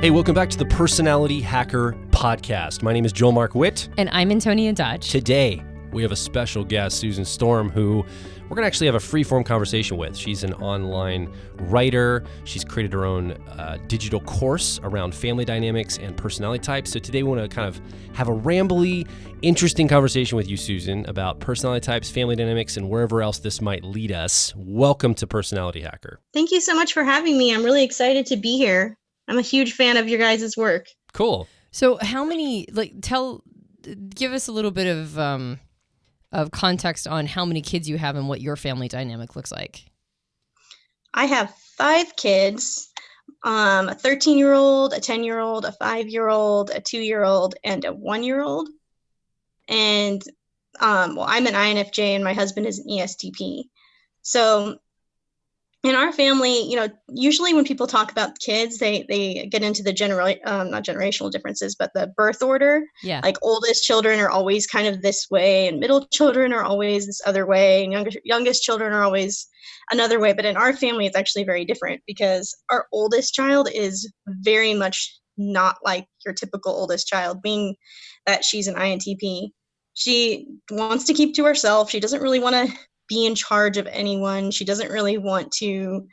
Hey, welcome back to the Personality Hacker Podcast. My name is Joel Mark Witt. And I'm Antonia Dodge. Today, we have a special guest, Susan Storm, who we're going to actually have a free-form conversation with. She's an online writer. She's created her own digital course around family dynamics and personality types. So today we want to kind of have a rambly, interesting conversation with you, Susan, about personality types, family dynamics, and wherever else this might lead us. Welcome to Personality Hacker. Thank you so much for having me. I'm really excited to be here. I'm a huge fan of your guys' work. Cool. So how many, give us a little bit of context on how many kids you have and what your family dynamic looks like. I have 5 kids, a 13-year-old, a 10-year-old, a 5-year-old, a 2-year-old, and a 1-year-old. And, I'm an INFJ and my husband is an ESTP. So in our family, usually when people talk about kids, they get into the not generational differences, but the birth order. Yeah. Like oldest children are always kind of this way, and middle children are always this other way, and youngest children are always another way. But in our family, it's actually very different because our oldest child is very much not like your typical oldest child, being that she's an INTP. She wants to keep to herself. She doesn't really want to be in charge of anyone. She doesn't really want to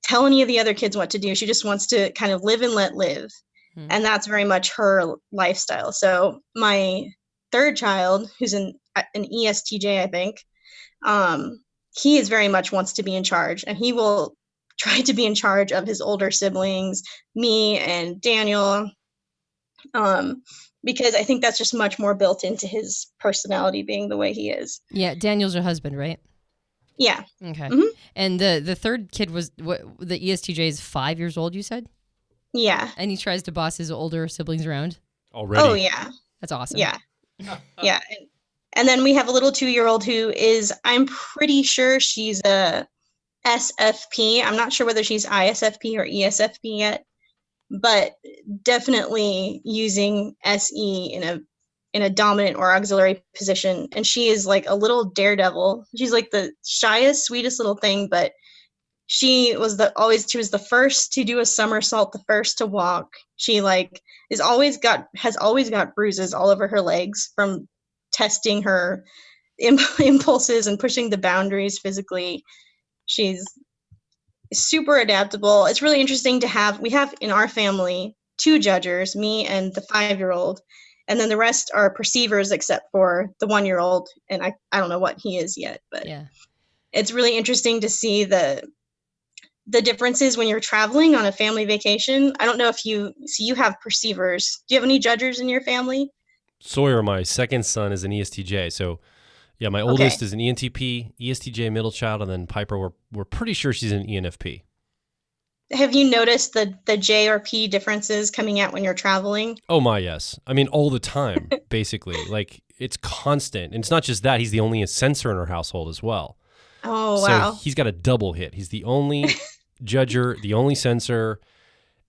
tell any of the other kids what to do. She just wants to kind of live and let live. Mm-hmm. And that's very much her lifestyle. So my third child, who's an ESTJ, I think, he is very much wants to be in charge, and he will try to be in charge of his older siblings, me and Daniel, because I think that's just much more built into his personality being the way he is. Yeah, Daniel's your husband, right? Yeah. Okay. Mm-hmm. And the third kid was, the ESTJ is 5 years old, you said? Yeah. And he tries to boss his older siblings around? Already? Oh, yeah. That's awesome. Yeah. Yeah. And then we have a little 2-year-old who is, I'm pretty sure she's a SFP. I'm not sure whether she's ISFP or ESFP yet, but definitely using SE in a dominant or auxiliary position. And she is like a little daredevil. She's like the shyest, sweetest little thing, but she was the first to do a somersault, the first to walk. She has always got bruises all over her legs from testing her impulses and pushing the boundaries physically. She's super adaptable. It's really interesting we have in our family 2 judgers, me and the 5-year-old, and then the rest are perceivers except for the 1-year-old, and I don't know what he is yet, but yeah. It's really interesting to see the differences when you're traveling on a family vacation. I don't know if you have perceivers. Do you have any judgers in your family? Sawyer, my second son, is an ESTJ, so yeah, my oldest is an ENTP, ESTJ middle child, and then Piper, we're pretty sure she's an ENFP. Have you noticed the J or P differences coming out when you're traveling? Oh my, yes. I mean, all the time, basically. Like, it's constant. And it's not just that, he's the only sensor in our household as well. Oh, wow. So he's got a double hit. He's the only judger, the only sensor,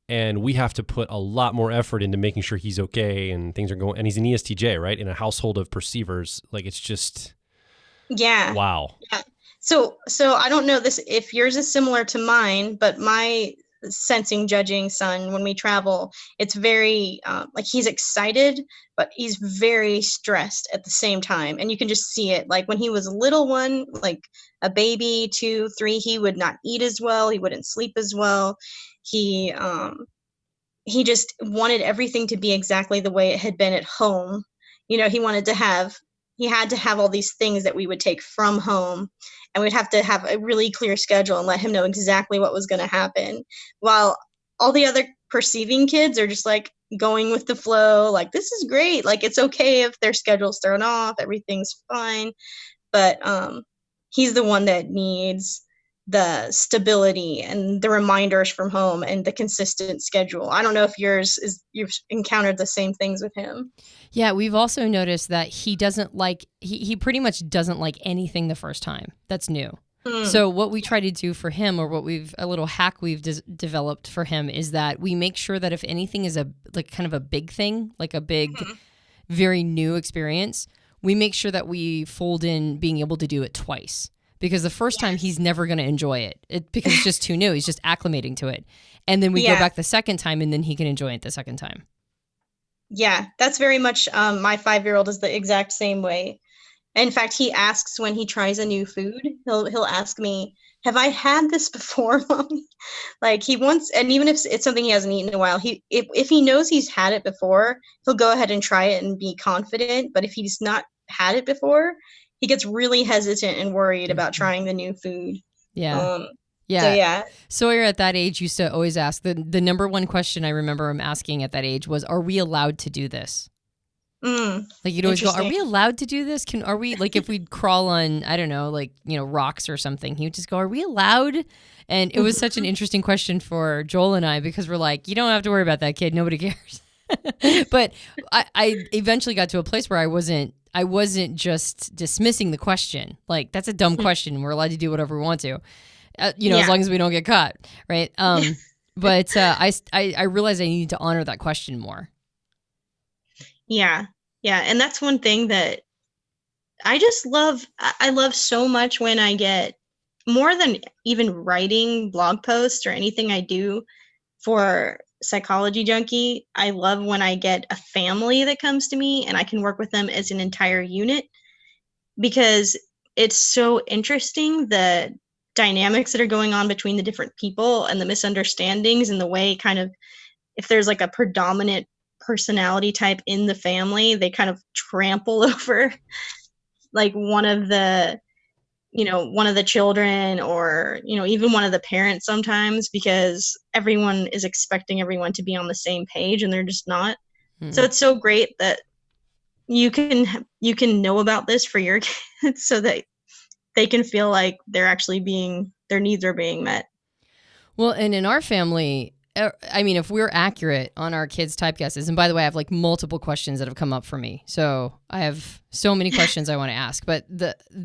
and we have to put a lot more effort into making sure he's okay and things are going. And he's an ESTJ, right? In a household of perceivers, like it's just, yeah, wow. Yeah. So I don't know this if yours is similar to mine, but my sensing judging son, when we travel, it's very he's excited, but he's very stressed at the same time, and you can just see it. Like when he was a little one, like a baby, 2, 3, he would not eat as well. He wouldn't sleep as well. He just wanted everything to be exactly the way it had been at home. He had to have all these things that we would take from home, and we'd have to have a really clear schedule and let him know exactly what was going to happen. While all the other perceiving kids are just like going with the flow. Like, this is great. Like, it's okay if their schedule's thrown off, everything's fine. But he's the one that needs the stability and the reminders from home and the consistent schedule. I don't know if you've encountered the same things with him. Yeah, we've also noticed that he doesn't he pretty much doesn't like anything the first time. That's new. So what we try to do for him, or a little hack we've developed for him, is that we make sure that if anything is kind of a big thing, like a big, very new experience, we make sure that we fold in being able to do it twice. because the first time he's never going to enjoy it because it's just too new. He's just acclimating to it. And then we go back the second time and then he can enjoy it the second time. Yeah, that's very much my 5-year-old is the exact same way. In fact, he asks when he tries a new food, he'll ask me, "Have I had this before, Mommy?" Like he wants, and even if it's something he hasn't eaten in a while, if he knows he's had it before, he'll go ahead and try it and be confident. But if he's not had it before, he gets really hesitant and worried about trying the new food. Yeah. So yeah. Sawyer at that age used to always ask the number one question I remember him asking at that age was, "Are we allowed to do this?" Like you'd always go, "Are we allowed to do this? Are we, like, if we'd crawl on, I don't know, like, rocks or something," he would just go, "Are we allowed?" And it was such an interesting question for Joel and I, because we're like, you don't have to worry about that, kid. Nobody cares. But I eventually got to a place where I wasn't just dismissing the question. Like, that's a dumb question. We're allowed to do whatever we want to, as long as we don't get caught. Right. But I realized I needed to honor that question more. Yeah. Yeah. And that's one thing that I just love. I love so much when I get, more than even writing blog posts or anything I do for Psychology Junkie, I love when I get a family that comes to me and I can work with them as an entire unit, because it's so interesting, the dynamics that are going on between the different people and the misunderstandings and the way, kind of, if there's like a predominant personality type in the family, they kind of trample over like one of the children, or even one of the parents sometimes, because everyone is expecting everyone to be on the same page and they're just not. So it's so great that you can know about this for your kids so that they can feel like their needs are being met. Well, and in our family, I mean, if we're accurate on our kids' type guesses, and by the way, I have like multiple questions that have come up for me. So I have so many questions I want to ask, but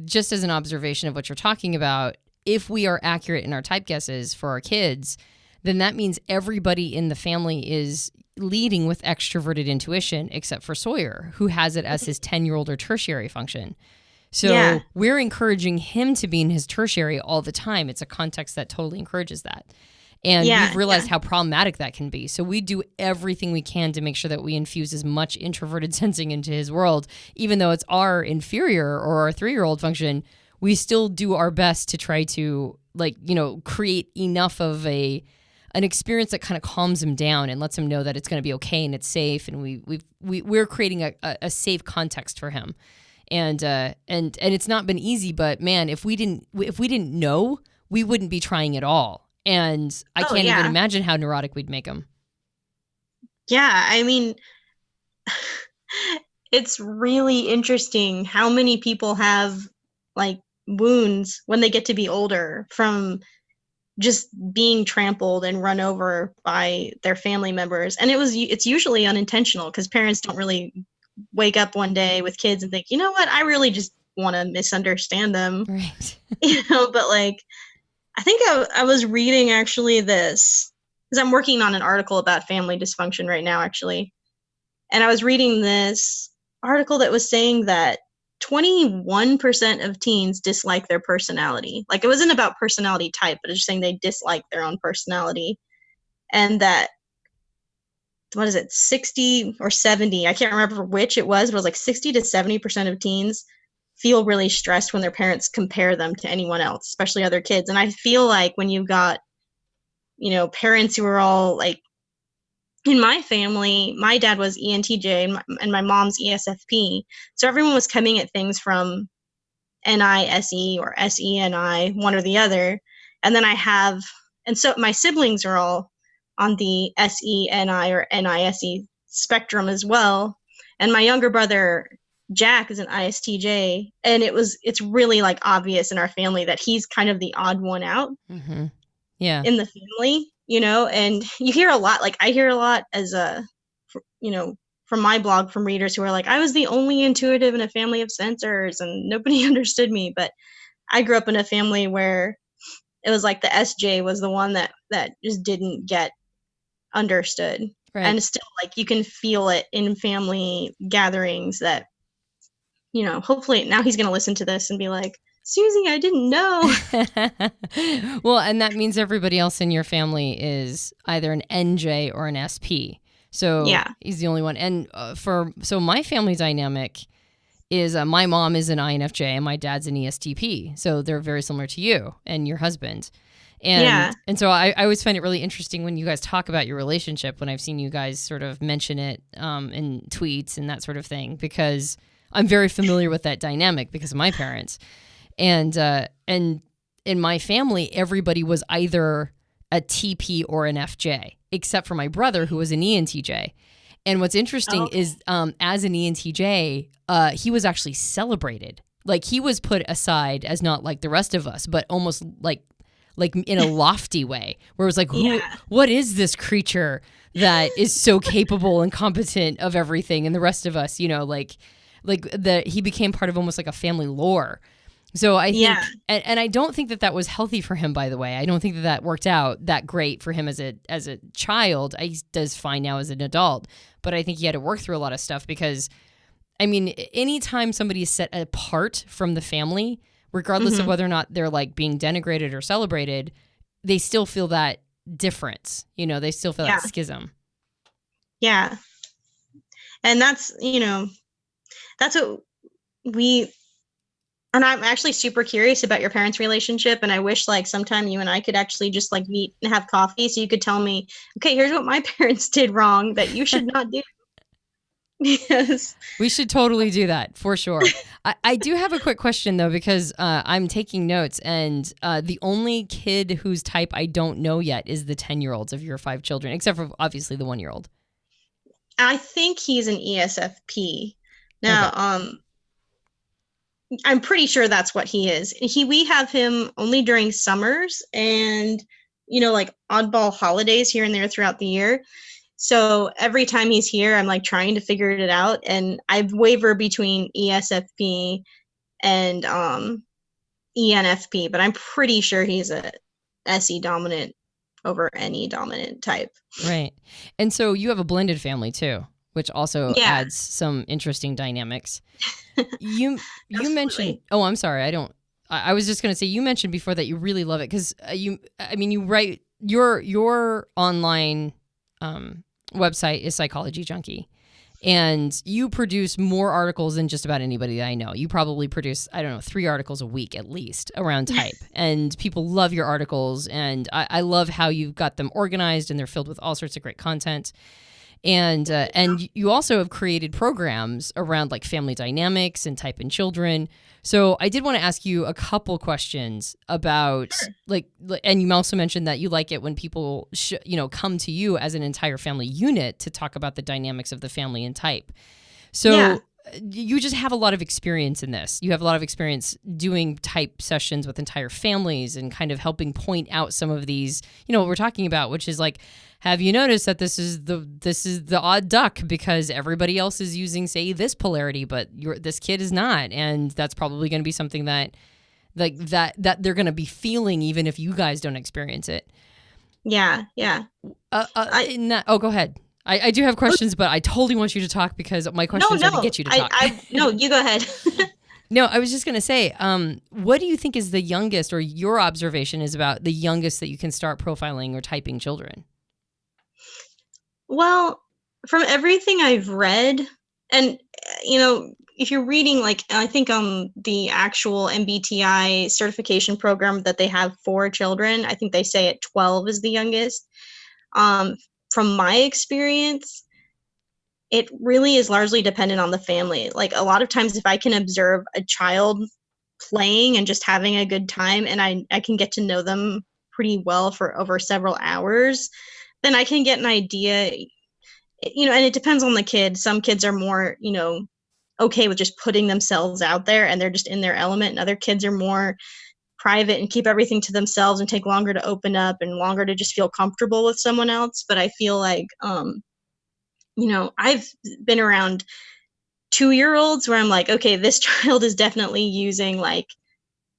just as an observation of what you're talking about, if we are accurate in our type guesses for our kids, then that means everybody in the family is leading with extroverted intuition, except for Sawyer, who has it as his 10-year-old or tertiary function. So we're encouraging him to be in his tertiary all the time. It's a context that totally encourages that. And we've realized how problematic that can be. So we do everything we can to make sure that we infuse as much introverted sensing into his world. Even though it's our inferior or our 3-year-old function, we still do our best to try to, create enough of an experience that kind of calms him down and lets him know that it's going to be okay and it's safe. And we're creating a safe context for him. And it's not been easy, but man, if we didn't know, we wouldn't be trying at all. And I can't even imagine how neurotic we'd make them. Yeah, I mean, it's really interesting how many people have like wounds when they get to be older from just being trampled and run over by their family members. And it's usually unintentional, because parents don't really wake up one day with kids and think, you know what, I really just want to misunderstand them. Right. But like, I think I was reading actually this, because I'm working on an article about family dysfunction right now, actually. And I was reading this article that was saying that 21% of teens dislike their personality. Like, it wasn't about personality type, but it's just saying they dislike their own personality. And that, 60 or 70, I can't remember which it was, but it was like 60 to 70% of teens feel really stressed when their parents compare them to anyone else, especially other kids. And I feel like when you've got, parents who are all like, in my family, my dad was ENTJ and my mom's ESFP. So everyone was coming at things from NISE or SENI, one or the other. And then so my siblings are all on the SENI or NISE spectrum as well. And my younger brother, Jack, is an ISTJ, and it's really like obvious in our family that he's kind of the odd one out in the family, and you hear a lot, like I hear a lot as from my blog, from readers who are like, I was the only intuitive in a family of sensors and nobody understood me. But I grew up in a family where it was like the SJ was the one that just didn't get understood. Right. And still, like, you can feel it in family gatherings that, hopefully now he's going to listen to this and be like, Susie, I didn't know. Well, and that means everybody else in your family is either an NJ or an SP. So Yeah. he's the only one. And so my family dynamic is my mom is an INFJ and my dad's an ESTP. So they're very similar to you and your husband. And so I always find it really interesting when you guys talk about your relationship, when I've seen you guys sort of mention it in tweets and that sort of thing, because I'm very familiar with that dynamic because of my parents. And in my family, everybody was either a TP or an FJ, except for my brother, who was an ENTJ. And what's interesting is as an ENTJ, he was actually celebrated. Like he was put aside as not like the rest of us, but almost like in a lofty way, where it was like, what is this creature that is so capable and competent of everything? And the rest of us, he became part of almost like a family lore. So I think, and I don't think that was healthy for him, by the way. I don't think that worked out that great for him as a child. He does fine now as an adult, but I think he had to work through a lot of stuff because, I mean, anytime somebody is set apart from the family, regardless of whether or not they're like being denigrated or celebrated, they still feel that difference. They still feel that schism. Yeah. And that's what and I'm actually super curious about your parents' relationship. And I wish like sometime you and I could actually just like meet and have coffee so you could tell me, okay, here's what my parents did wrong that you should not do. Yes. We should totally do that for sure. I do have a quick question though, because I'm taking notes, and the only kid whose type I don't know yet is the 10-year-olds of your 5 children, except for obviously the 1-year-old. I think he's an ESFP. Now, okay. I'm pretty sure that's what he is. We have him only during summers and, like oddball holidays here and there throughout the year. So every time he's here, I'm like trying to figure it out. And I waver between ESFP and ENFP, but I'm pretty sure he's a SE dominant over NE dominant type. Right. And so you have a blended family too, which also adds some interesting dynamics. You mentioned, oh, I'm sorry. I was just going to say, you mentioned before that you really love it because you write your online website is Psychology Junkie, and you produce more articles than just about anybody that I know. You probably produce, 3 articles a week at least around type, and people love your articles, and I love how you've got them organized and they're filled with all sorts of great content. And you also have created programs around like family dynamics and type in children. So I did want to ask you a couple questions about and you also mentioned that you like it when people come to you as an entire family unit to talk about the dynamics of the family and type. So you just have a lot of experience in this. You have a lot of experience doing type sessions with entire families and kind of helping point out some of these, what we're talking about, which is like, have you noticed that this is the odd duck because everybody else is using, say, this polarity, but this kid is not, and that's probably going to be something that they're going to be feeling even if you guys don't experience it. Yeah. Go ahead. I do have questions, but I totally want you to talk because my questions are to get you to talk. No, you go ahead. No, I was just going to say, what do you think is the youngest, or your observation is about the youngest that you can start profiling or typing children? Well, from everything I've read, and, if you're reading, like, I think the actual MBTI certification program that they have for children, I think they say at 12 is the youngest. From my experience, it really is largely dependent on the family. Like a lot of times if I can observe a child playing and just having a good time, and I can get to know them pretty well for over several hours, then I can get an idea, and it depends on the kid. Some kids are more, okay with just putting themselves out there and they're just in their element, and other kids are more private and keep everything to themselves and take longer to open up and longer to just feel comfortable with someone else. But I feel like, I've been around 2-year-olds where I'm like, okay, this child is definitely using like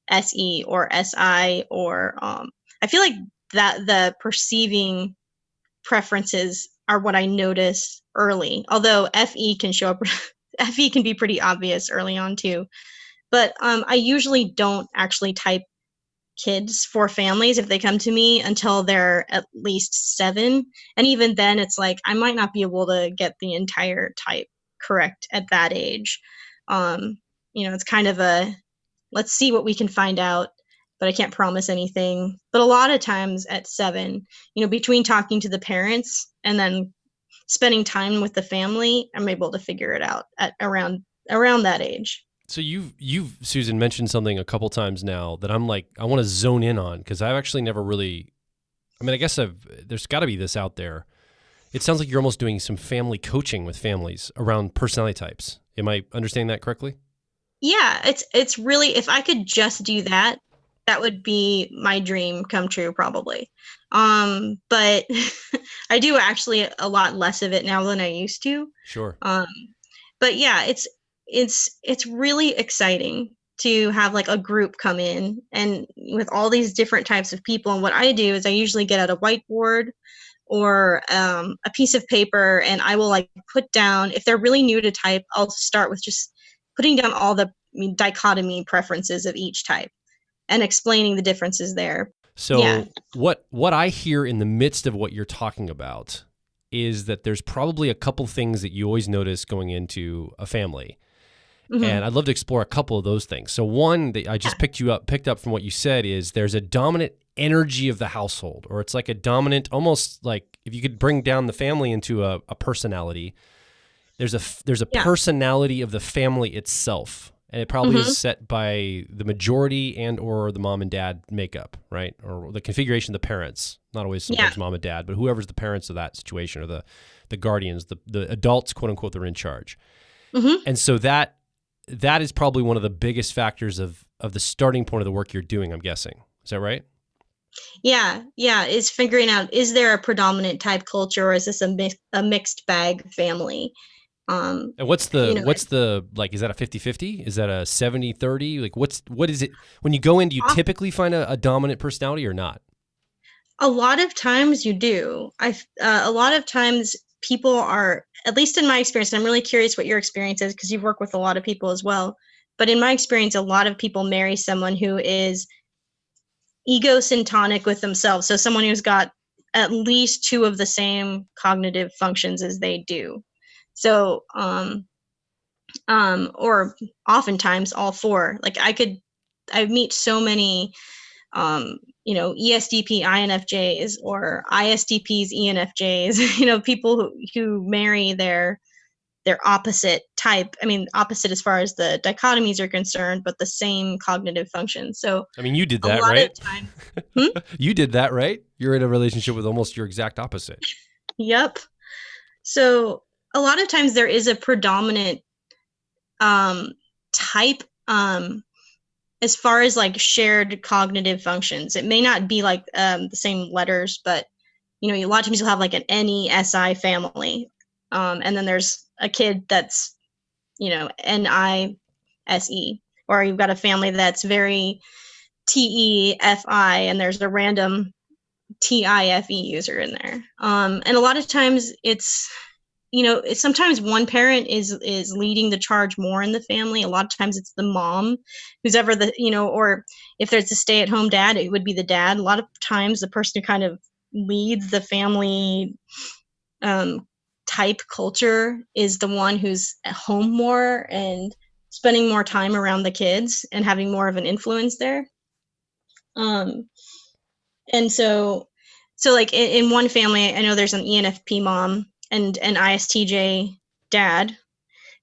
SE or SI, or I feel like that the perceiving preferences are what I notice early. Although FE can show up, FE can be pretty obvious early on too. But I usually don't actually type kids for families if they come to me until they're at least 7. And even then, it's like I might not be able to get the entire type correct at that age. It's kind of a let's see what we can find out, but I can't promise anything. But a lot of times at 7, between talking to the parents and then spending time with the family, I'm able to figure it out at around that age. So you've Susan mentioned something a couple times now that I'm like I want to zone in on, because I've actually never really. I mean, I guess there's got to be this out there. It sounds like you're almost doing some family coaching with families around personality types. Am I understanding that correctly? Yeah, it's really, if I could just do that, that would be my dream come true, probably. But I do actually a lot less of it now than I used to. Sure. But yeah, it's really exciting to have like a group come in and with all these different types of people. And what I do is I usually get out a whiteboard or a piece of paper, and I will like put down, if they're really new to type, I'll start with just putting down all the dichotomy preferences of each type and explaining the differences there. So yeah. What I hear in the midst of what you're talking about is that there's probably a couple things that you always notice going into a family. Mm-hmm. And I'd love to explore a couple of those things. So one that I just picked up from what you said is there's a dominant energy of the household, or it's like a dominant, almost like if you could bring down the family into a personality, there's a personality of the family itself. And it probably is set by the majority and or the mom and dad makeup, right? Or the configuration of the parents, not always sometimes mom and dad, but whoever's the parents of that situation, or the guardians, the adults, quote unquote, they're in charge. Mm-hmm. And so that is probably one of the biggest factors of the starting point of the work you're doing, I'm guessing. Is that right? Yeah. Is figuring out, is there a predominant type culture, or is this a mixed bag family? And what's the like, is that a 50-50? Is that a 70-30? Like what is it when you go in, do you typically find a dominant personality or not? A lot of times you do. A lot of times people are, at least in my experience, and I'm really curious what your experience is because you've worked with a lot of people as well. But in my experience, a lot of people marry someone who is egocentric with themselves. So someone who's got at least 2 of the same cognitive functions as they do. So, or oftentimes all 4. Like I meet so many, ESTP INFJs or ISTPs ENFJs, people who marry their opposite type. I mean, opposite as far as the dichotomies are concerned, but the same cognitive functions. So, I mean, you did that, right? You did that, right? You're in a relationship with almost your exact opposite. Yep. So a lot of times there is a predominant type as far as like shared cognitive functions. It may not be like the same letters, but a lot of times you'll have like an NESI family, and then there's a kid that's NISE, or you've got a family that's very TEFI, and there's a random TIFE user in there. And a lot of times it's sometimes one parent is leading the charge more in the family. A lot of times it's the mom who's ever or if there's a stay-at-home dad, it would be the dad. A lot of times the person who kind of leads the family type culture is the one who's at home more and spending more time around the kids and having more of an influence there. And so like in one family, I know there's an ENFP mom and an ISTJ dad,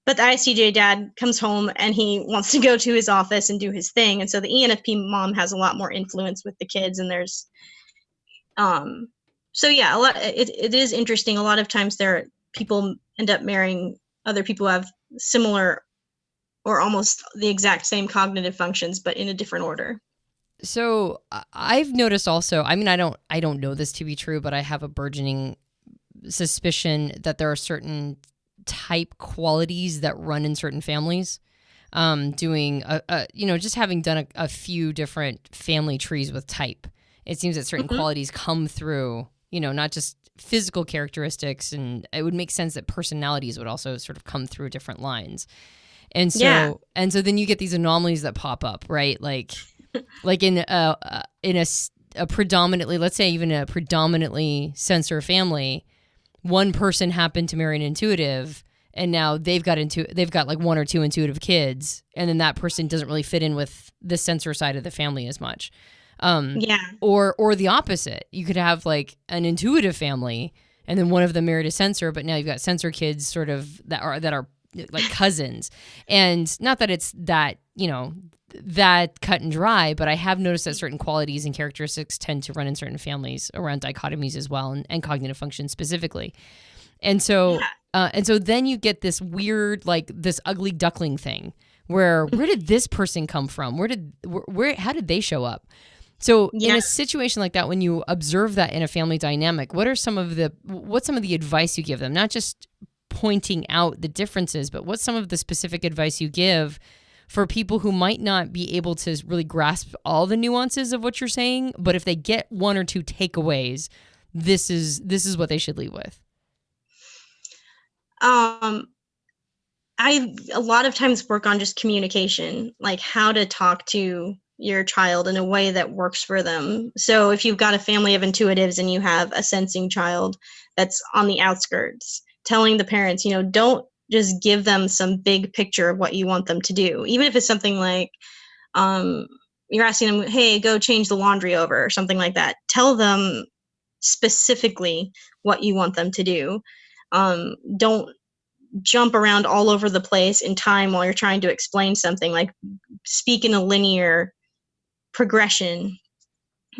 but the ISTJ dad comes home and he wants to go to his office and do his thing. And so the ENFP mom has a lot more influence with the kids, and there's, so yeah, it is interesting. A lot of times people end up marrying other people who have similar or almost the exact same cognitive functions, but in a different order. So I've noticed also, I mean, I don't know this to be true, but I have a burgeoning suspicion that there are certain type qualities that run in certain families. Doing just having done a few different family trees with type, it seems that certain qualities come through, not just physical characteristics, and it would make sense that personalities would also sort of come through different lines. And so Yeah. and so then you get these anomalies that pop up, right? Like in a predominantly, let's say even a predominantly sensor family, one person happened to marry an intuitive, and now they've got like one or two intuitive kids, and then that person doesn't really fit in with the sensor side of the family as much. Yeah. Or the opposite. You could have like an intuitive family, and then one of them married a sensor, but now you've got sensor kids sort of that are like cousins. And not that it's that, that cut and dry, but I have noticed that certain qualities and characteristics tend to run in certain families around dichotomies as well, and cognitive function specifically. And so, then you get this weird, like this ugly duckling thing where did this person come from? How did they show up? So in a situation like that, when you observe that in a family dynamic, what's some of the advice you give them? Not just pointing out the differences, but what's some of the specific advice you give for people who might not be able to really grasp all the nuances of what you're saying, but if they get one or two takeaways, this is what they should leave with? I a lot of times work on just communication, like how to talk to your child in a way that works for them. So if you've got a family of intuitives and you have a sensing child that's on the outskirts, telling the parents, don't just give them some big picture of what you want them to do. Even if it's something like, you're asking them, hey, go change the laundry over or something like that. Tell them specifically what you want them to do. Don't jump around all over the place in time while you're trying to explain something. Like, speak in a linear progression.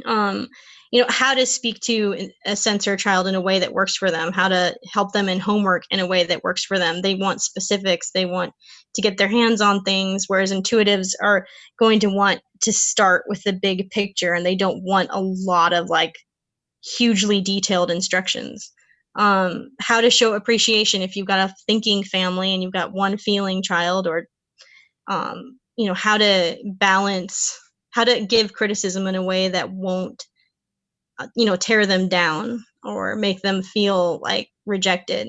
How to speak to a sensor child in a way that works for them, how to help them in homework in a way that works for them. They want specifics. They want to get their hands on things, whereas intuitives are going to want to start with the big picture, and they don't want a lot of like hugely detailed instructions. How to show appreciation if you've got a thinking family and you've got one feeling child, or how to balance, how to give criticism in a way that won't tear them down or make them feel like rejected.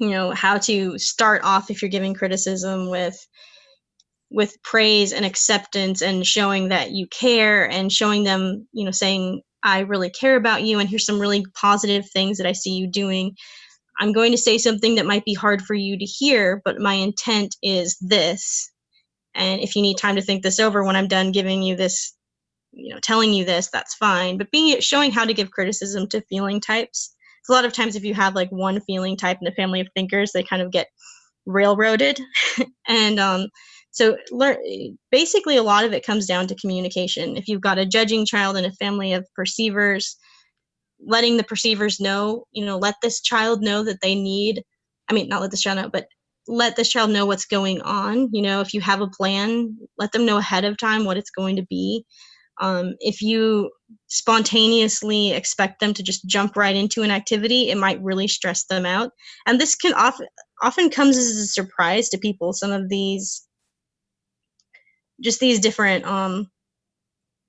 How to start off if you're giving criticism with praise and acceptance, and showing that you care, and showing them, saying, I really care about you, and here's some really positive things that I see you doing. I'm going to say something that might be hard for you to hear, but my intent is this. And if you need time to think this over when I'm done giving you this, telling you this, that's fine. But showing how to give criticism to feeling types. So a lot of times if you have like one feeling type in a family of thinkers, they kind of get railroaded. And so basically a lot of it comes down to communication. If you've got a judging child in a family of perceivers, letting the perceivers know, let this child know that they need, not let this child know, but let this child know what's going on. If you have a plan, let them know ahead of time what it's going to be. If you spontaneously expect them to just jump right into an activity, it might really stress them out. And this can often comes as a surprise to people. Some of these different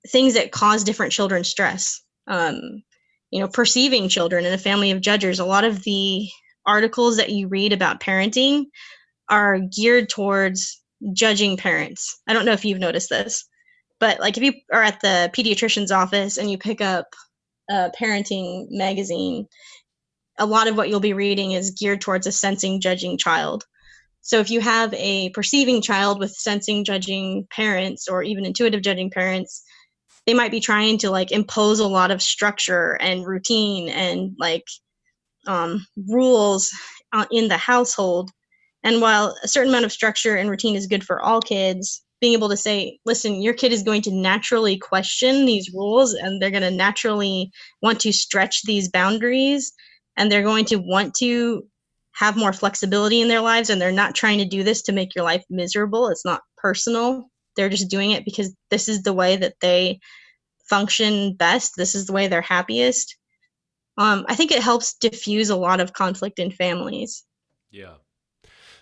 things that cause different children stress. Perceiving children in a family of judgers, a lot of the articles that you read about parenting are geared towards judging parents. I don't know if you've noticed this, but like if you are at the pediatrician's office and you pick up a parenting magazine, a lot of what you'll be reading is geared towards a sensing, judging child. So if you have a perceiving child with sensing, judging parents, or even intuitive judging parents, they might be trying to like impose a lot of structure and routine and like rules in the household. And while a certain amount of structure and routine is good for all kids, being able to say, listen, your kid is going to naturally question these rules, and they're going to naturally want to stretch these boundaries, and they're going to want to have more flexibility in their lives, and they're not trying to do this to make your life miserable. It's not personal. They're just doing it because this is the way that they function best. This is the way they're happiest. I think it helps diffuse a lot of conflict in families. Yeah.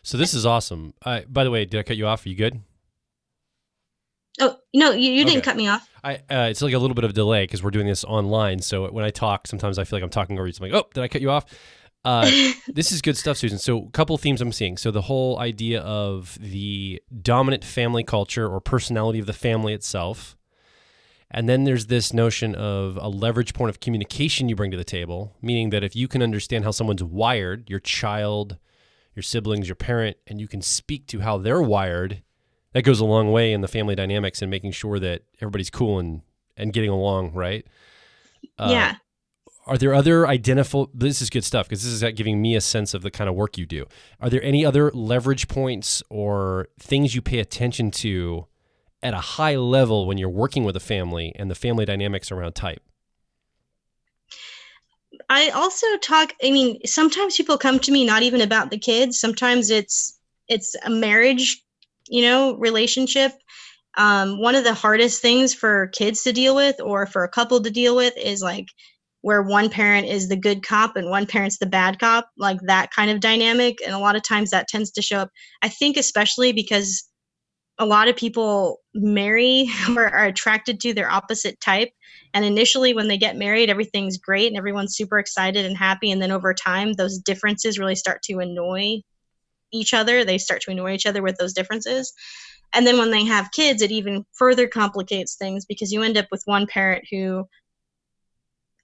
So this is awesome. By the way, did I cut you off? Are you good? Oh, no, you didn't cut me off. It's like a little bit of a delay because we're doing this online. So when I talk, sometimes I feel like I'm talking over you. So I'm like, oh, did I cut you off? This is good stuff, Susan. So a couple of themes I'm seeing. So the whole idea of the dominant family culture or personality of the family itself. And then there's this notion of a leverage point of communication you bring to the table, meaning that if you can understand how someone's wired, your child, your siblings, your parent, and you can speak to how they're wired, that goes a long way in the family dynamics and making sure that everybody's cool and getting along, right? Yeah. Are there other this is good stuff because this is giving me a sense of the kind of work you do. Are there any other leverage points or things you pay attention to at a high level when you're working with a family and the family dynamics around type? I also sometimes people come to me not even about the kids. Sometimes it's a marriage, relationship. One of the hardest things for kids to deal with or for a couple to deal with is like where one parent is the good cop and one parent's the bad cop, like that kind of dynamic. And a lot of times that tends to show up, I think, especially because a lot of people marry or are attracted to their opposite type. And initially when they get married, everything's great and everyone's super excited and happy. And then over time, those differences really start to annoy each other. They start to annoy each other with those differences. And then when they have kids, it even further complicates things because you end up with one parent who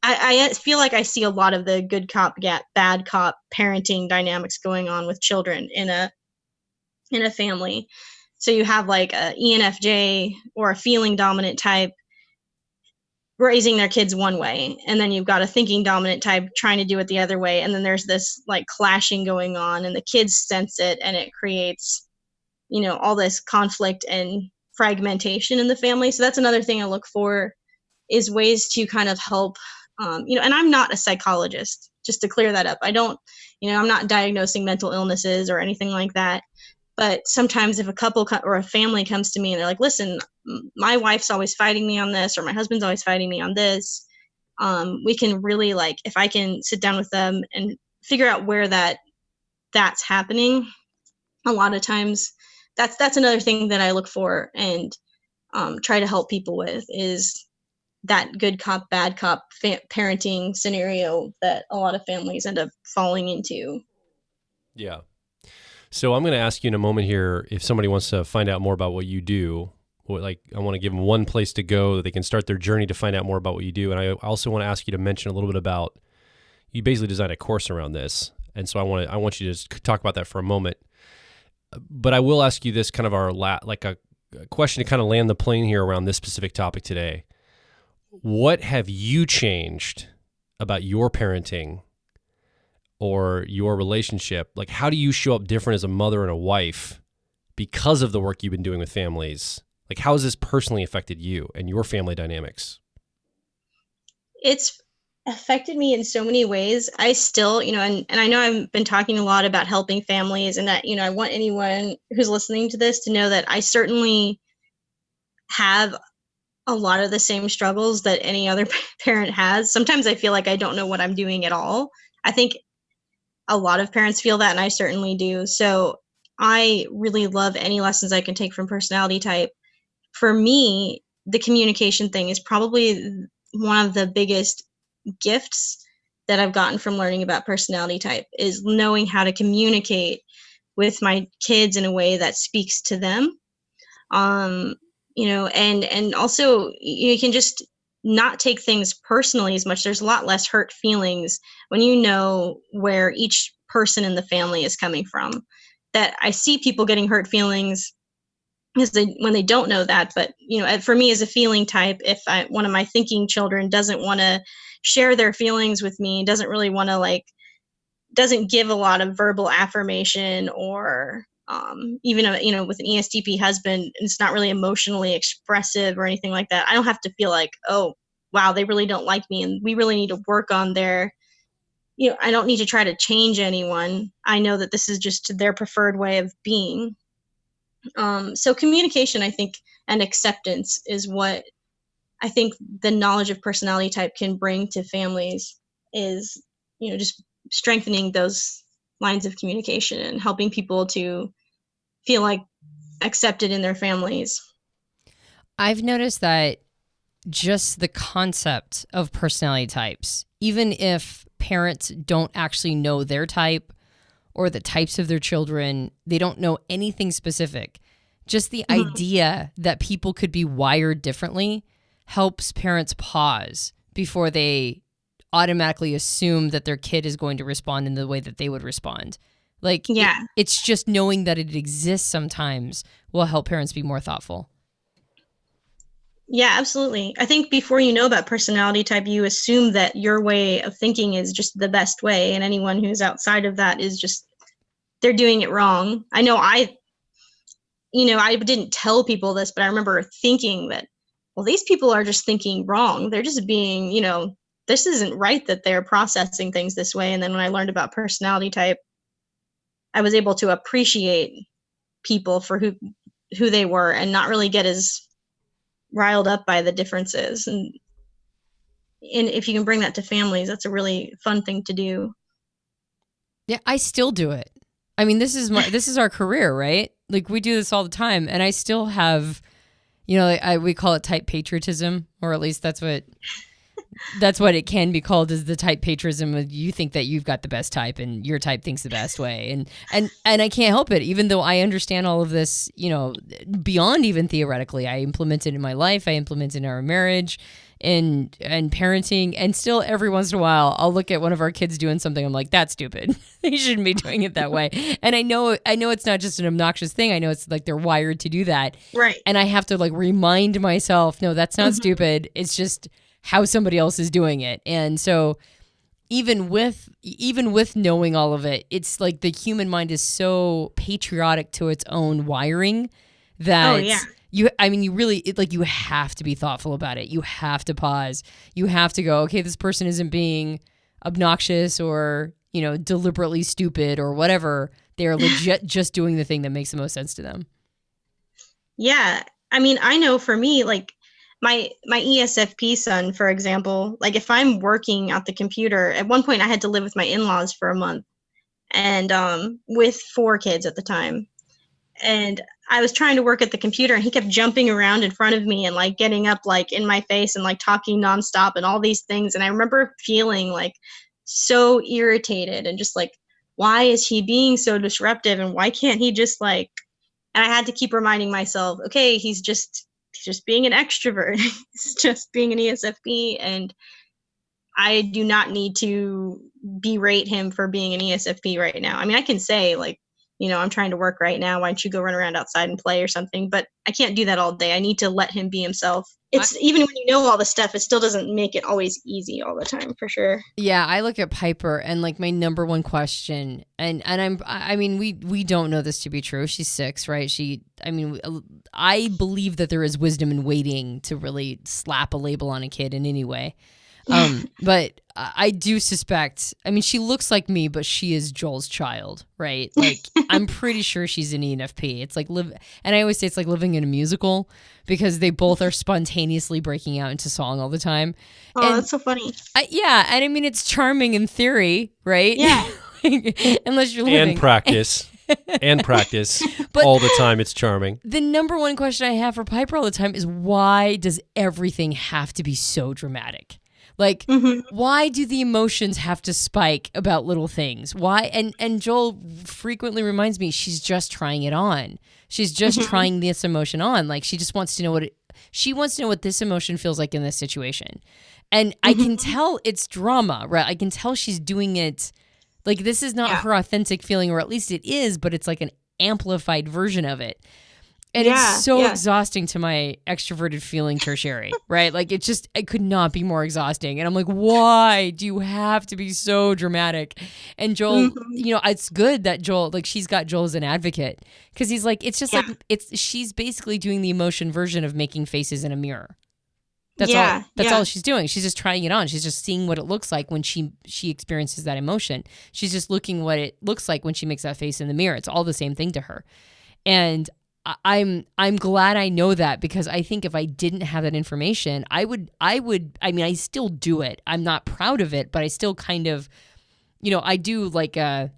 I feel like I see a lot of the good cop, bad cop parenting dynamics going on with children in a family. So you have like a ENFJ or a feeling dominant type raising their kids one way, and then you've got a thinking dominant type trying to do it the other way, and then there's this like clashing going on, and the kids sense it, and it creates, all this conflict and fragmentation in the family. So that's another thing I look for is ways to kind of help. And I'm not a psychologist, just to clear that up. I don't, I'm not diagnosing mental illnesses or anything like that. But sometimes if a couple or a family comes to me and they're like, listen, my wife's always fighting me on this, or my husband's always fighting me on this, we can really if I can sit down with them and figure out where that's happening, a lot of times that's another thing that I look for and try to help people with is that good cop, bad cop parenting scenario that a lot of families end up falling into. Yeah. So I'm going to ask you in a moment here, if somebody wants to find out more about what you do, I want to give them one place to go that they can start their journey to find out more about what you do. And I also want to ask you to mention a little bit about, you basically designed a course around this. And so I want you to just talk about that for a moment. But I will ask you this kind of a question to kind of land the plane here around this specific topic today. What have you changed about your parenting or your relationship? Like, how do you show up different as a mother and a wife because of the work you've been doing with families? Like, how has this personally affected you and your family dynamics? It's affected me in so many ways. I still, and I know I've been talking a lot about helping families and that, I want anyone who's listening to this to know that I certainly have a lot of the same struggles that any other parent has. Sometimes I feel like I don't know what I'm doing at all. I think a lot of parents feel that, and I certainly do. So I really love any lessons I can take from personality type. For me, the communication thing is probably one of the biggest gifts that I've gotten from learning about personality type is knowing how to communicate with my kids in a way that speaks to them. And also you can just not take things personally as much. There's a lot less hurt feelings when you know where each person in the family is coming from. That I see people getting hurt feelings when they don't know that. But, for me as a feeling type, if one of my thinking children doesn't want to share their feelings with me, doesn't really want to doesn't give a lot of verbal affirmation or even with an ESTP husband, it's not really emotionally expressive or anything like that. I don't have to feel like, oh, wow, they really don't like me and we really need to work on I don't need to try to change anyone. I know that this is just their preferred way of being. So communication, I think, and acceptance is what I think the knowledge of personality type can bring to families is, just strengthening those lines of communication and helping people to feel like accepted in their families. I've noticed that just the concept of personality types, even if parents don't actually know their type or the types of their children. They don't know anything specific. Just the idea that people could be wired differently helps parents pause before they automatically assume that their kid is going to respond in the way that they would respond. Like, it's just knowing that it exists sometimes will help parents be more thoughtful. Yeah, absolutely. I think before you know about personality type, you assume that your way of thinking is just the best way, and anyone who's outside of that is just, they're doing it wrong. I know I didn't tell people this, but I remember thinking that, well, these people are just thinking wrong. They're just being, this isn't right that they're processing things this way. And then when I learned about personality type, I was able to appreciate people for who they were and not really get as riled up by the differences. And if you can bring that to families, that's a really fun thing to do. Yeah, I still do it. I mean, this is our career, right? Like, we do this all the time, and I still have, we call it type patriotism, or at least that's what it can be called, is the type patriotism of you think that you've got the best type and your type thinks the best way. And I can't help it, even though I understand all of this, beyond even theoretically. I implement it in my life. I implement it in our marriage and parenting. And still every once in a while, I'll look at one of our kids doing something. I'm like, that's stupid. They shouldn't be doing it that way. And I know it's not just an obnoxious thing. I know it's like they're wired to do that. Right. And I have to like remind myself, no, that's not stupid. It's just how somebody else is doing it. And so even with knowing all of it, it's like the human mind is so patriotic to its own wiring that you have to be thoughtful about it. You have to pause. You have to go, okay, this person isn't being obnoxious or, deliberately stupid or whatever. They're legit just doing the thing that makes the most sense to them. Yeah. I mean, I know for me, like, my ESFP son, for example, like if I'm working at the computer, at one point I had to live with my in-laws for a month and with 4 kids at the time. And I was trying to work at the computer and he kept jumping around in front of me and like getting up like in my face and like talking nonstop and all these things. And I remember feeling like so irritated and just like, why is he being so disruptive and why can't he just like, and I had to keep reminding myself, okay, he's just being an extrovert. He's just being an ESFP, and I do not need to berate him for being an ESFP right now. I mean, I can say like, I'm trying to work right now. Why don't you go run around outside and play or something? But I can't do that all day. I need to let him be himself. Even when you know all the stuff, it still doesn't make it always easy all the time, for sure. Yeah, I look at Piper and like my number one question, and we don't know this to be true. She's 6, right? I believe that there is wisdom in waiting to really slap a label on a kid in any way. But I do suspect, she looks like me, but she is Joel's child, right? Like, I'm pretty sure she's an ENFP. It's like and I always say it's like living in a musical because they both are spontaneously breaking out into song all the time. Oh, that's so funny. And it's charming in theory, right? Yeah. Unless you're living. And practice. But all the time. It's charming. The number one question I have for Piper all the time is, why does everything have to be so dramatic? Like, why do the emotions have to spike about little things? Why? And Joel frequently reminds me, she's just trying it on. She's just trying this emotion on. Like, she just wants to know what this emotion feels like in this situation. And I can tell it's drama, right? I can tell she's doing it. Like, this is not her authentic feeling, or at least it is, but it's like an amplified version of it. And it's so exhausting to my extroverted feeling tertiary, right? Like, it could not be more exhausting. And I'm like, why do you have to be so dramatic? And Joel, it's good that Joel, like, she's got Joel as an advocate, because he's like, it's just like, she's basically doing the emotion version of making faces in a mirror. That's all she's doing. She's just trying it on. She's just seeing what it looks like when she experiences that emotion. She's just looking what it looks like when she makes that face in the mirror. It's all the same thing to her. And I'm glad I know that, because I think if I didn't have that information, I still do it. I'm not proud of it, but I still kind of, I do like I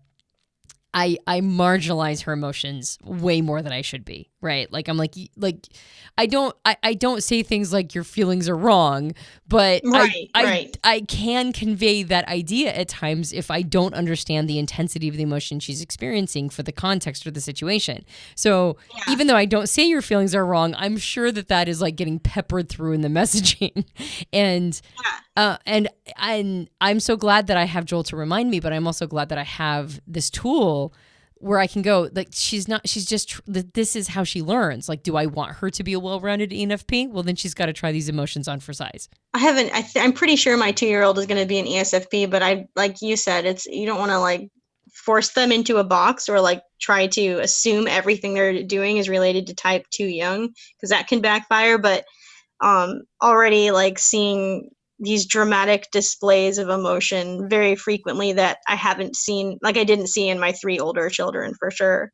marginalize her emotions way more than I should be, right? Like I'm like I don't say things like your feelings are wrong, but Right. I can convey that idea at times if I don't understand the intensity of the emotion she's experiencing for the context or the situation. So Yeah. even though I don't say your feelings are wrong, I'm sure that is like getting peppered through in the messaging. And and I'm so glad that I have Joel to remind me, but I'm also glad that I have this tool where I can go, like, this is how she learns. Like, do I want her to be a well-rounded ENFP? Well, then she's got to try these emotions on for size. I'm pretty sure my 2-year-old is going to be an ESFP, but like you said, you don't want to like force them into a box or like try to assume everything they're doing is related to type too young, because that can backfire. But already like seeing these dramatic displays of emotion very frequently that I haven't seen, like I didn't see in my 3 older children for sure.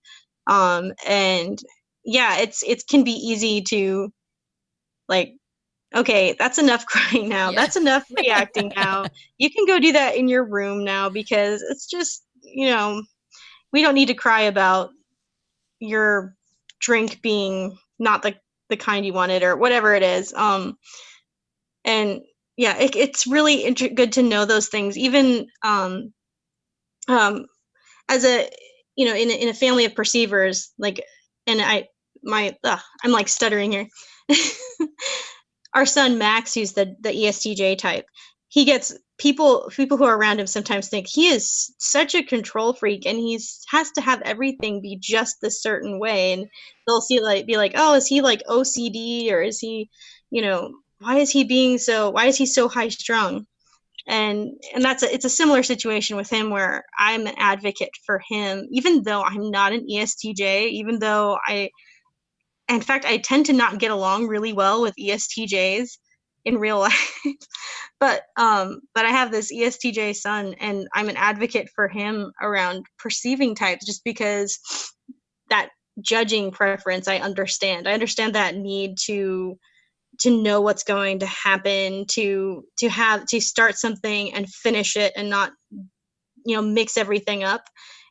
And yeah, it can be easy to like, okay, that's enough crying now. Yeah. That's enough reacting now. You can go do that in your room now, because it's just, we don't need to cry about your drink being not the kind you wanted or whatever it is. And yeah, it's really good to know those things, even as a, in a family of perceivers, like, and I'm like stuttering here. Our son Max, who's the ESTJ type, he gets people who are around him sometimes think he is such a control freak, and has to have everything be just this certain way, and they'll be like, oh, is he like OCD, or is he, why is he so high strung? And it's a similar situation with him, where I'm an advocate for him, even though I'm not an ESTJ, even though in fact, I tend to not get along really well with ESTJs in real life. But I have this ESTJ son, and I'm an advocate for him around perceiving types, just because that judging preference, I understand. I understand that need to know what's going to happen, to start something and finish it, and not, mix everything up.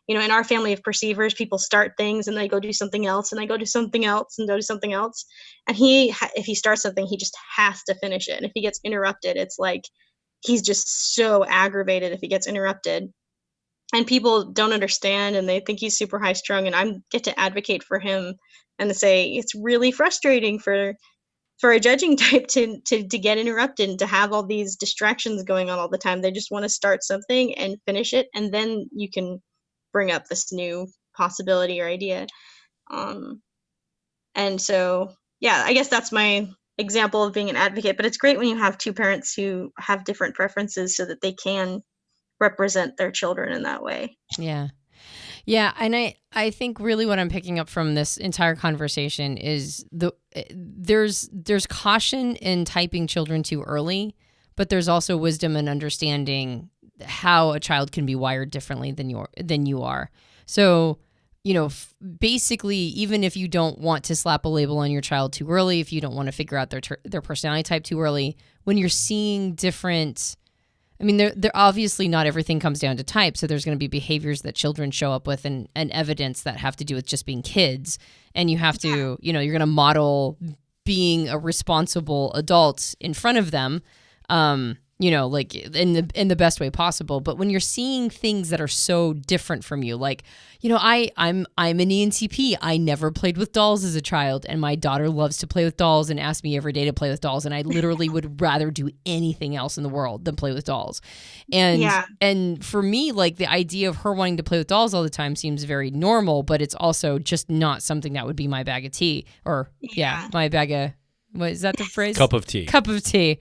In our family of perceivers, people start things and they go do something else, and they go do something else and go do something else. And if he starts something, he just has to finish it. And if he gets interrupted, it's like he's just so aggravated if he gets interrupted. And people don't understand, and they think he's super high strung. And I get to advocate for him and to say it's really frustrating for a judging type to get interrupted and to have all these distractions going on all the time. They just want to start something and finish it, and then you can bring up this new possibility or idea. And so, yeah, I guess that's my example of being an advocate. But it's great when you have 2 parents who have different preferences, so that they can represent their children in that way. Yeah. Yeah, and I think really what I'm picking up from this entire conversation is there's caution in typing children too early, but there's also wisdom in understanding how a child can be wired differently than you are. So, basically, even if you don't want to slap a label on your child too early, if you don't want to figure out their personality type too early, when you're seeing different, I mean, they're obviously not everything comes down to type. So there's going to be behaviors that children show up with and evidence that have to do with just being kids. And you have to, you're going to model being a responsible adult in front of them, like in the best way possible. But when you're seeing things that are so different from you, like, I'm an ENTP. I never played with dolls as a child, and my daughter loves to play with dolls and asks me every day to play with dolls. And I literally would rather do anything else in the world than play with dolls. And for me, like, the idea of her wanting to play with dolls all the time seems very normal, but it's also just not something that would be my bag of tea, or my bag of, what is that the phrase? Cup of tea.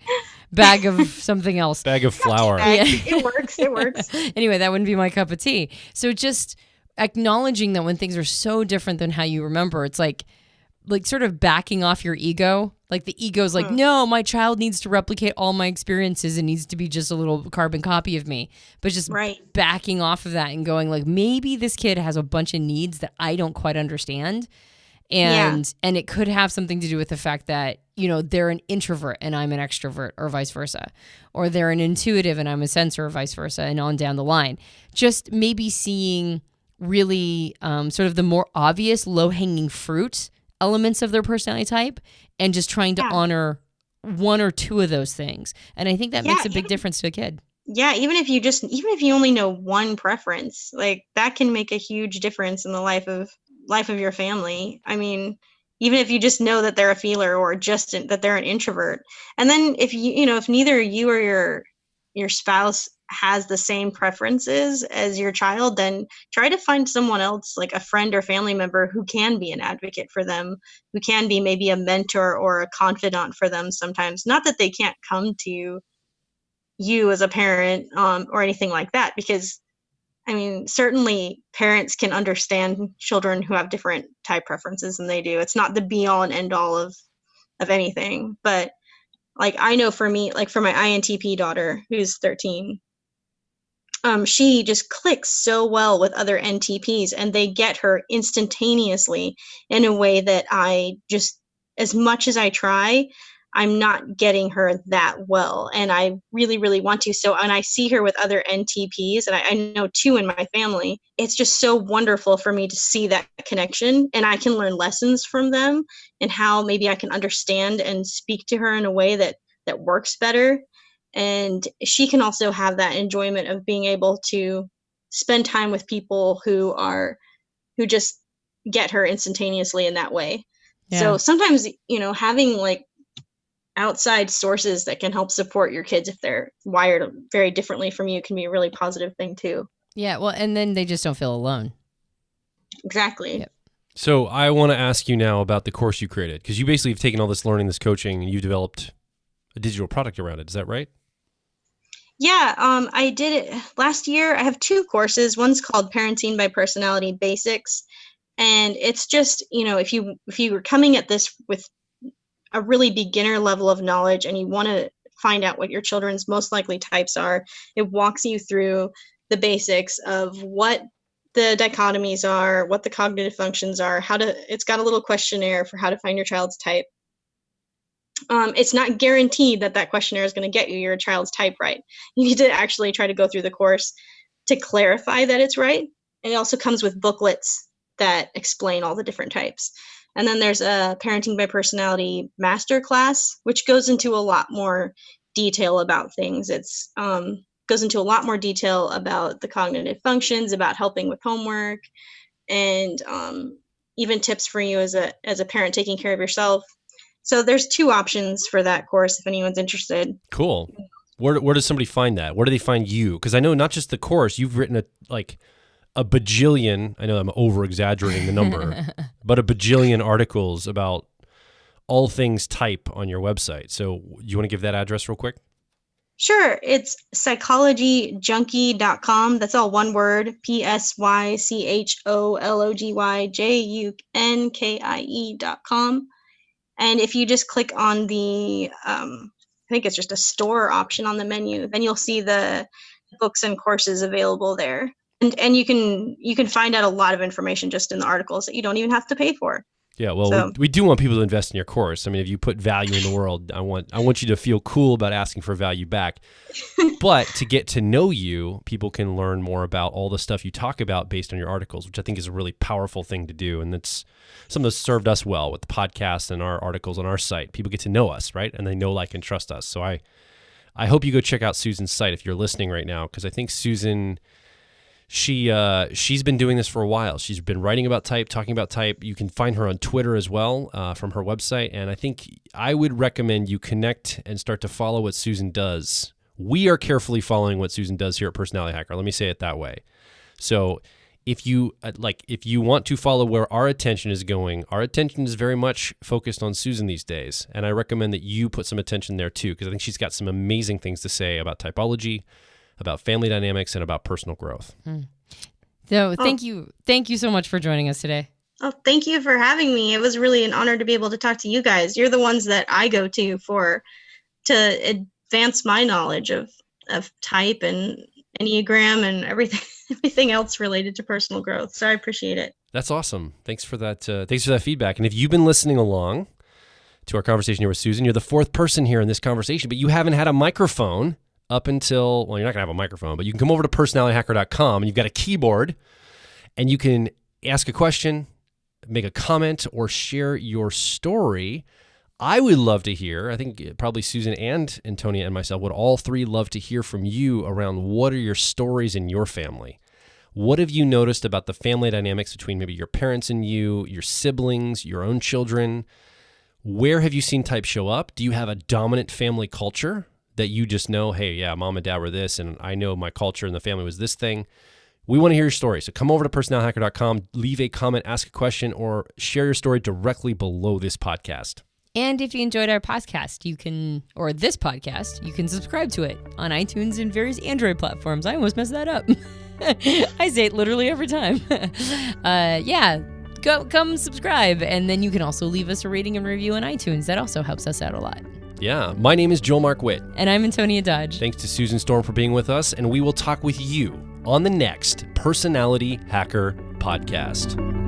Bag of something else. Bag of flour. Yeah. It works. Anyway, that wouldn't be my cup of tea. So just acknowledging that when things are so different than how you remember, it's like sort of backing off your ego. Like the ego's like, no, my child needs to replicate all my experiences and needs to be just a little carbon copy of me. But just backing off of that and going like, maybe this kid has a bunch of needs that I don't quite understand. And it could have something to do with the fact that, they're an introvert and I'm an extrovert, or vice versa. Or they're an intuitive and I'm a sensor, or vice versa, and on down the line. Just maybe seeing really sort of the more obvious low-hanging fruit elements of their personality type and just trying to honor one or two of those things. And I think that makes a big difference to a kid. Yeah, even if you only know one preference, like that can make a huge difference in the life of your family. I mean, even if you just know that they're a feeler or just that they're an introvert. And then if if neither you or your spouse has the same preferences as your child, then try to find someone else, like a friend or family member, who can be an advocate for them, who can be maybe a mentor or a confidant for them sometimes. Not that they can't come to you as a parent or anything like that, because I mean, certainly parents can understand children who have different type preferences than they do. It's not the be all and end all of anything. But like, I know for me, like for my INTP daughter, who's 13, she just clicks so well with other NTPs, and they get her instantaneously in a way that I just, as much as I try, I'm not getting her that well. And I really, really want to. So when I see her with other NTPs, and I know 2 in my family, it's just so wonderful for me to see that connection, and I can learn lessons from them and how maybe I can understand and speak to her in a way that works better. And she can also have that enjoyment of being able to spend time with people who just get her instantaneously in that way. Yeah. So sometimes, having like outside sources that can help support your kids if they're wired very differently from you can be a really positive thing too. Yeah, well, and then they just don't feel alone. Exactly. Yep. So I want to ask you now about the course you created, because you basically have taken all this learning, this coaching, and you developed a digital product around it. Is that right? Yeah, I did it last year. I have 2 courses. One's called Parenting by Personality Basics, and it's just, if you were coming at this with a really beginner level of knowledge and you want to find out what your children's most likely types are, it walks you through the basics of what the dichotomies are, what the cognitive functions are, it's got a little questionnaire for how to find your child's type. It's not guaranteed that questionnaire is going to get you your child's type right. You need to actually try to go through the course to clarify that it's right. And it also comes with booklets that explain all the different types. And then there's a Parenting by Personality Masterclass, which goes into a lot more detail about things. It's goes into a lot more detail about the cognitive functions, about helping with homework, and even tips for you as a parent taking care of yourself. So there's 2 options for that course if anyone's interested. Cool. Where does somebody find that? Where do they find you? Because I know not just the course, you've written a bajillion, I know I'm over-exaggerating the number, but a bajillion articles about all things type on your website. So you want to give that address real quick? Sure. It's psychologyjunkie.com. That's all one word, psychologyjunkie.com. And if you just click on the, I think it's just a store option on the menu, then you'll see the books and courses available there. And you can find out a lot of information just in the articles that you don't even have to pay for. Yeah, well, we do want people to invest in your course. I mean, if you put value in the world, I want you to feel cool about asking for value back. But to get to know you, people can learn more about all the stuff you talk about based on your articles, which I think is a really powerful thing to do. And that's something that's served us well with the podcast and our articles on our site. People get to know us, right? And they know, like, and trust us. So I hope you go check out Susan's site if you're listening right now, because I think Susan... She's been doing this for a while. She's been writing about type, talking about type. You can find her on Twitter as well from her website. And I think I would recommend you connect and start to follow what Susan does. We are carefully following what Susan does here at Personality Hacker. Let me say it that way. So if you want to follow where our attention is going, our attention is very much focused on Susan these days. And I recommend that you put some attention there too, because I think she's got some amazing things to say about typology, about family dynamics, and about personal growth. So thank you so much for joining us today. Oh, thank you for having me. It was really an honor to be able to talk to you guys. You're the ones that I go to to advance my knowledge of type and Enneagram and everything else related to personal growth. So I appreciate it. That's awesome. Thanks for that. Thanks for that feedback. And if you've been listening along to our conversation here with Susan, you're the 4th person here in this conversation, but you haven't had a microphone up until, well, you're not going to have a microphone, but you can come over to personalityhacker.com and you've got a keyboard and you can ask a question, make a comment or share your story. I would love to hear, I think probably Susan and Antonia and myself would all three love to hear from you around what are your stories in your family. What have you noticed about the family dynamics between maybe your parents and you, your siblings, your own children? Where have you seen type show up? Do you have a dominant family culture that you just know, hey, yeah, mom and dad were this, and I know my culture and the family was this thing? We want to hear your story. So come over to personalhacker.com, leave a comment, ask a question, or share your story directly below this podcast. And if you enjoyed our podcast, you can subscribe to it on iTunes and various Android platforms. I almost messed that up. I say it literally every time. Come subscribe. And then you can also leave us a rating and review on iTunes. That also helps us out a lot. Yeah. My name is Joel Mark Witt. And I'm Antonia Dodge. Thanks to Susan Storm for being with us. And we will talk with you on the next Personality Hacker podcast.